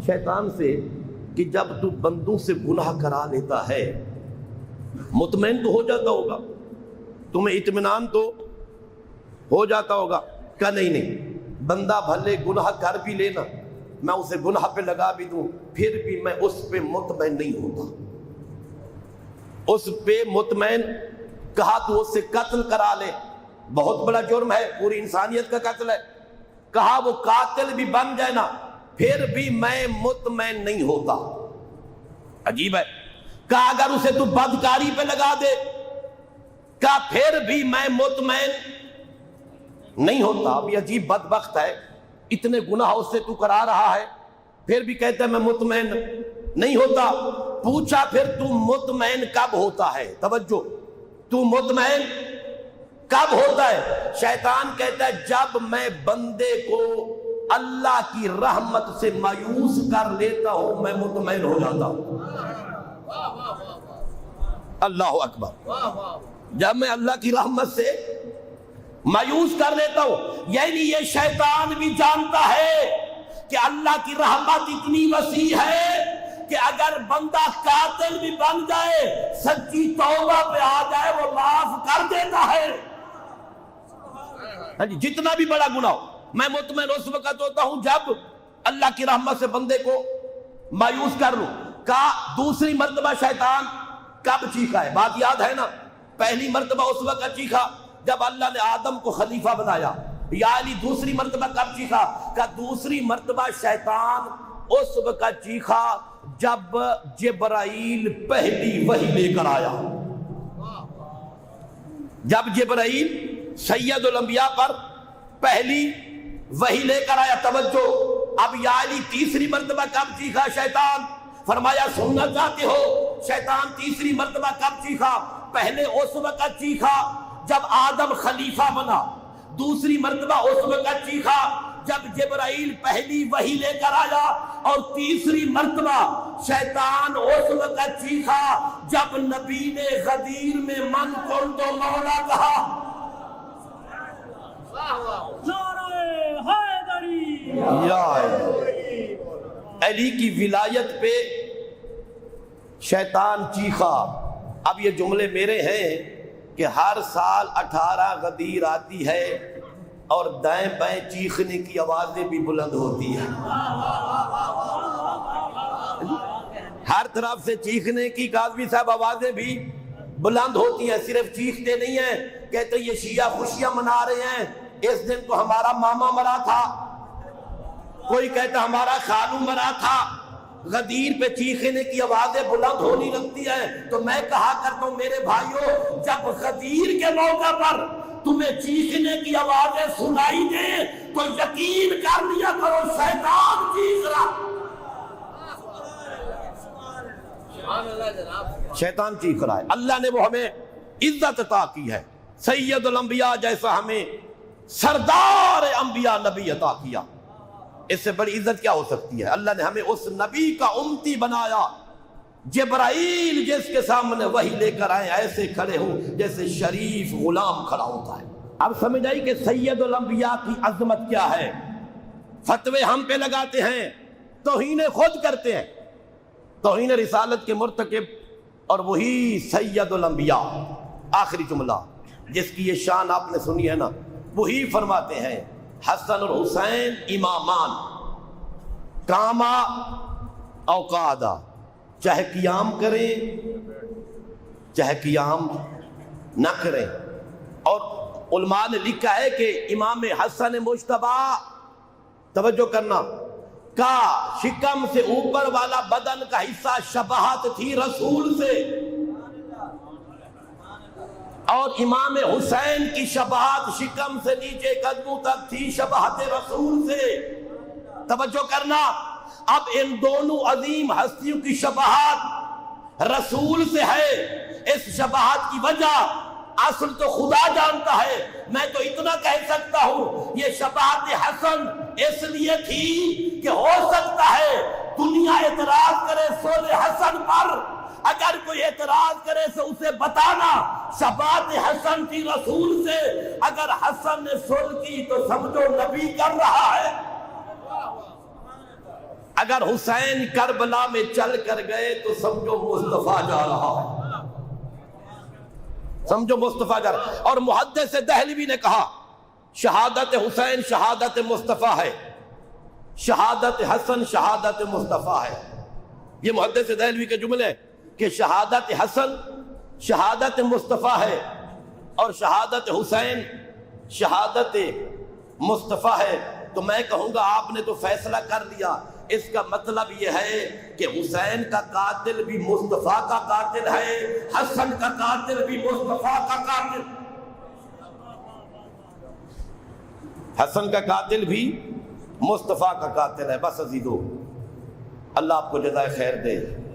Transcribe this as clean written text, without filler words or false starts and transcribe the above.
شیطان سے کہ جب تو بندوں سے گناہ کرا لیتا ہے مطمئن تو ہو جاتا ہوگا، تمہیں اطمینان تو ہو جاتا ہوگا۔ کہ نہیں، بندہ بھلے گناہ کر بھی لینا، میں اسے گناہ پہ لگا بھی دوں، پھر بھی میں اس پہ مطمئن نہیں ہوتا، اس پہ مطمئن۔ کہا تو اس سے قتل کرا لے، بہت بڑا جرم ہے، پوری انسانیت کا قتل ہے، کہا وہ قاتل بھی بن جائے نا، پھر بھی میں مطمئن نہیں ہوتا۔ عجیب ہے۔ کہا اگر اسے تو بدکاری پہ لگا دے، کہا پھر بھی میں مطمئن نہیں ہوتا۔ اب یہ عجیب بدبخت ہے، اتنے گناہ اس سے تو کرا رہا ہے، پھر بھی کہتا ہے میں مطمئن نہیں ہوتا۔ پوچھا پھر تو مطمئن کب ہوتا ہے؟ توجہ، تو مطمئن کب ہوتا ہے؟ شیطان کہتا ہے جب میں بندے کو اللہ کی رحمت سے مایوس کر لیتا ہوں میں مطمئن ہو جاتا ہوں۔ اللہ اکبر۔ جب میں اللہ کی رحمت سے مایوس کر لیتا ہوں، یعنی یہ شیطان بھی جانتا ہے کہ اللہ کی رحمت اتنی وسیع ہے کہ اگر بندہ قاتل بھی بن جائے، سچی توبہ پہ آ جائے، وہ معاف کر دیتا ہے۔ جتنا بھی بڑا گناہ ہو، میں مطمئن اس وقت ہوتا ہوں جب اللہ کی رحمت سے بندے کو مایوس کر لوں۔ کہا دوسری مرتبہ شیطان کب چیخا ہے؟ بات یاد ہے نا؟ پہلی مرتبہ اس وقت چیخا جب اللہ نے آدم کو خلیفہ بنایا، یعنی دوسری مرتبہ کب چیخا؟ کہا دوسری مرتبہ شیطان اس وقت چیخا جب جبرائیل پہلی وحی لے کر آیا۔ جب جبرائیل سید الانبیاء پر پہلی وحی لے کر آیا۔ توجہ، اب یعنی تیسری مرتبہ کب چیخا شیطان؟ فرمایا سننا چاہتے ہو؟ شیطان تیسری مرتبہ کب چیخا؟ پہلے اس وقت چیخا جب آدم خلیفہ بنا، دوسری مرتبہ اس وقت چیخا جب جبرائیل پہلی وحی لے کر آیا، اور تیسری مرتبہ شیطان اس وقت چیخا جب نبی نے غدیر میں من کنت مولا کہا۔ علی کی ولایت پہ شیطان چیخا۔ اب یہ جملے میرے ہیں کہ ہر سال 18 غدیر آتی ہے اور دائیں بائیں چیخنے کی آوازیں بھی بلند ہوتی ہیں، ہر طرف سے چیخنے کی قاضی صاحب آوازیں بھی بلند ہوتی ہیں۔ صرف چیختے نہیں ہیں، کہتے یہ شیعہ خوشیاں منا رہے ہیں، اس دن تو ہمارا ماما مرا تھا، کوئی کہتا ہمارا خالو مرا تھا۔ غدیر پہ چیخنے کی آوازیں بلند ہونی لگتی ہیں، تو میں کہا کرتا ہوں میرے بھائیوں، جب غدیر کے موقع پر تمہیں چیخنے کی آوازیں سنائی دیں تو یقین کر لیا کرو شیطان چیخ رہا، شیطان چیخ رہا ہے۔ اللہ نے وہ ہمیں عزت عطا کی ہے، سید الانبیاء جیسا ہمیں سردار انبیاء نبی عطا کیا، اس سے بڑی عزت کیا ہو سکتی ہے؟ اللہ نے ہمیں اس نبی کا امتی بنایا، جبرائیل جس کے سامنے وحی لے کر آئے ایسے کھڑے ہوں جیسے شریف غلام کھڑا ہوتا ہے۔ اب سمجھ آئی کہ سید الانبیاء کی عظمت کیا ہے؟ فتوے ہم پہ لگاتے ہیں، توہین خود کرتے ہیں، توہین رسالت کے مرتکب، اور وہی سید الانبیاء آخری جملہ جس کی یہ شان آپ نے سنی ہے نا، وہی فرماتے ہیں حسن اور حسین امامان کاما اوقادا، چاہے قیام کریں چاہے قیام نہ کریں۔ اور علماء نے لکھا ہے کہ امام حسن مجتبی، توجہ کرنا، کا شکم سے اوپر والا بدن کا حصہ شباہت تھی رسول سے، اور امام حسین کی شباہت شکم سے نیچے قدموں تک تھی شباہت رسول سے۔ توجہ کرنا، اب ان دونوں عظیم ہستیوں کی شباہت رسول سے ہے، اس شباہت کی وجہ اصل تو خدا جانتا ہے، میں تو اتنا کہہ سکتا ہوں یہ شباہت حسن اس لیے تھی کہ ہو سکتا ہے دنیا اعتراض کرے صلح حسن پر، اگر کوئی اعتراض کرے تو اسے بتانا شباہت حسن تھی رسول سے، اگر حسن نے صلح کی تو سمجھو نبی کر رہا ہے۔ اگر حسین کربلا میں چل کر گئے تو سمجھو مصطفیٰ جا رہا ہے، سمجھو مصطفیٰ جا رہا ہے۔ اور محدث دہلوی نے کہا شہادت حسین شہادت مصطفیٰ ہے، شہادت حسن شہادت مصطفیٰ ہے۔ یہ محدث دہلوی کے جملے کہ شہادت حسن شہادت مصطفیٰ ہے اور شہادت حسین شہادت مصطفیٰ ہے۔ تو میں کہوں گا آپ نے تو فیصلہ کر لیا، اس کا مطلب یہ ہے کہ حسین کا قاتل بھی مصطفیٰ کا قاتل ہے، حسن کا قاتل بھی مصطفیٰ کا قاتل، حسن کا قاتل بھی مصطفیٰ کا قاتل ہے۔ بس عزیزو، اللہ آپ کو جزائے خیر دے۔